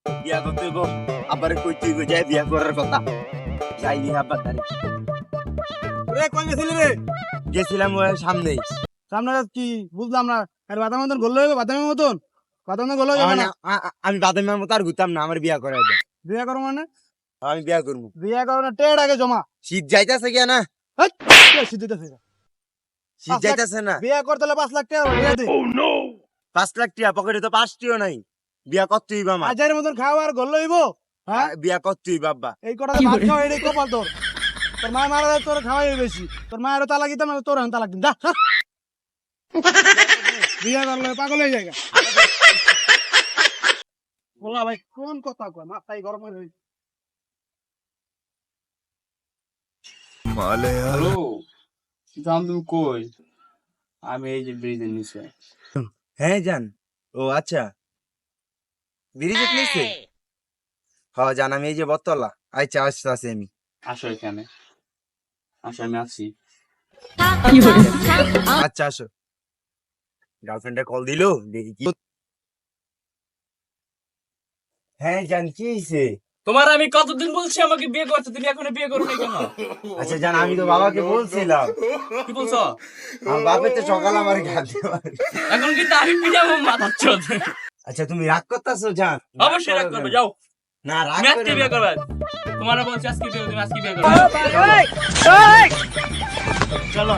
বিয়া করতে গো আবারে কই তুই গো যাই বিয়া করার কথা যাই নি আবার তারে রে কই গেছিলি রে? গেছিলাম ওর সামনেই সামনে কি বুঝলাম না। আর বাদাম মতন গোল হইবে, বাদামের মতন বাদাম গোল হইবে না। আমি বাদামের মতো আর ঘুরতাম না, আমার বিয়া করাই দে। বিয়ে করো মানে? আমি বিয়া করবো। বিয়ে করো না, টেড আগে জমা। শীত যাইতাছে গিয়া না, শীত শীত যাইতাছে না। বিয়ে করতে হলে 5 লাখ টাকা দিয়ে দে। 5 লাখ টাকা পকেটে তো 5টিও নাই। বিয়া করতেই বা মা হাজারের মতন খাও আর গোল হইব। হ্যাঁ বিয়া করতেই বাবা। এই কটা ভাত খাও, এটাই কপাল তোর। তোর মা মারা যায়, তোর খাওয়াই বেশি। তোর মায়েরও তালাক দিতাম না, তোর তালাক দিন। যা বিয়ে করলে পাগল হয়ে যায়। বলা ভাই কোন কথা কয়, মাথায় গরম হয়ে রয়েছে। হ্যালো, জান তুমি কই? আমি এই যে ব্রিজের নিচে। হ্যাঁ জান। ও আচ্ছা, ব্রিজের নিচে? হ্যাঁ জান, আমি এই যে বতলা। আচ্ছা আসছি আমি। আসো এখানে, আসো আমি আছি। আচ্ছা আসো। গার্লফ্রেন্ডে কল দিলো, দেখি কি। হ্যাঁ জান, কি হয়েছে? তোমার আমি কতদিন বলছি আমাকে বিয়ে করতে, তুমি এখনো বিয়ে করো না কেন? আচ্ছা জান, আমি তো বাবাকে বলছিলাম। কি বলছো? আমার বাপের তো সকাল আমার ঘাট এখন কিন্তু আমি পিটাবো মাথার চোদ। আচ্ছা তুমি রাগ করতেছো জান? অবশ্যই রাগ করবে, যাও। না রাগ তুমি আজকে করবে বিয়ে না। করবে। তোমার বলছি আজকে বিয়ে, তুমি আজকে বিয়ে করবে। চলো।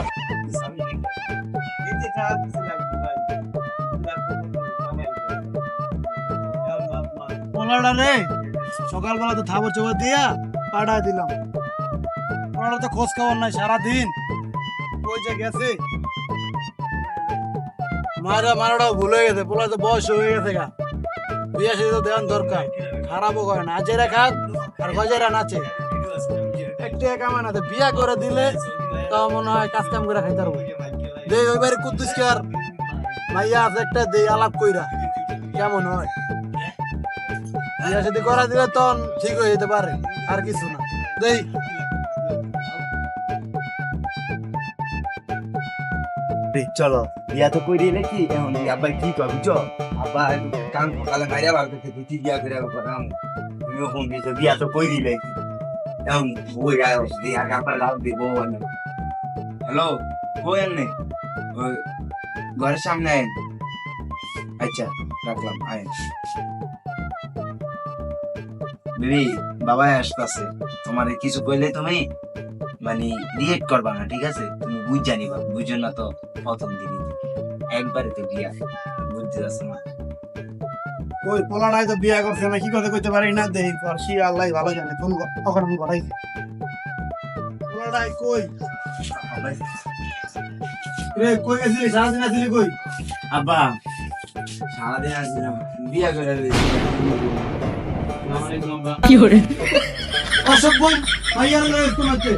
পোলাটা রে সকালবেলা তো থাবর চোবর দিয়া পাঠায় দিলাম। পোলাটা তো খোঁজ খবর নাই সারাদিন, ওই যে গেছে। মারাটাও ভুল হয়ে গেছে, পোলা তো বয়স হয়ে গেছে গা। বিয়ে সাথে তো দেওয়ার দরকার। খারাপও করে না, আজেরা খাক আর গজেরা নাচে। একটু কামা না, বিয়া করে দিলে তাও মনে হয় কাজ কাম করে খাইতে পারবো। দে ওই বাড়ি কুদ্দুস কে আর মাইয়া আছে একটা, দে আলাপ কইরা কেমন হয়। বিয়া সাথে করা দিলে তখন ঠিক হয়ে যেতে পারে, আর কিছু না। দেই চলো, বিয়া তো কই দিলে কি এখন আব্বা কি কয় বুঝছো? আব্বা কান সকালে মাইরা বার করতে তুই বিয়া করে করাম। তুমিও ফোন দিছো, বিয়া তো কই দিলে কি এখন বই গায় দিয়া আব্বা লাভ দিব না। হ্যালো, কই আননে? ওই ঘরের সামনে আইন। আচ্ছা রাখলাম, আইন। বিবি বাবা আসতেছে, তোমার কিছু কইলে তুমি মানে রিয়েক্ট করবা না, ঠিক আছে? তুমি বুঝ জানিবা, বুঝো না তো প্রথম দিনই একবারে তো বিয়া, বুঝতে যাচ্ছ না? ওই পোলাটাই তো বিয়া করছে না, কি কথা কইতে পারি না। দেই পর সে আল্লাহ ভালো জানে কোন কখন কোন কথাই। পোলাটাই কই রে, কই গেছিলি সারাদিন? আসলি কই? আব্বা সারাদিন আসছিলাম, বিয়া করে অসভ্য ভাইয়ার লয়ে শোনাচ্ছে।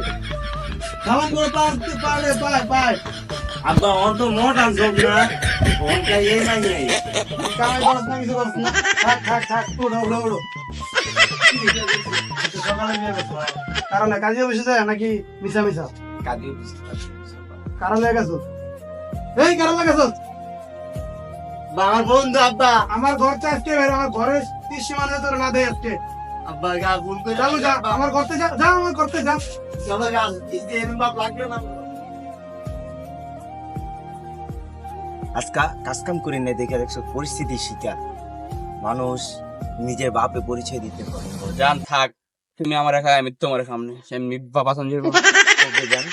খাওয়ান করে পারে পায় পায় আব্বা অন তো মোট আনছব না, অনটা এই মানে কামাই করছ না, কিছু করছ না। থাক থাক থাক, উড়ো উড়ো উড়ো। সকালে বিয়ে করছো কারণে কাজে বসে যায় নাকি মিশা মিশা? কাজে বুঝতে পারছি। কারণ লেগেছো এই কারণ লেগেছো। আমার বন্ধু আব্বা, আমার ঘর চা আজকে বের, আমার ঘরের 30 সীমানা তোর না দেয় আজকে। আব্বা গা ভুল করে চলো যা, আমার করতে যা, যা আমার করতে যা। চলো গা, এরকম বাপ লাগবে না। আজকা কাজ কাম করি না দেখে দেখছো পরিস্থিতির শিকার মানুষ নিজের বাপে পরিচয় দিতে পারে। জান থাক, তুমি আমার একা, আমি তোমার সামনে এমনি বাবা সঞ্জয় ওকে জান,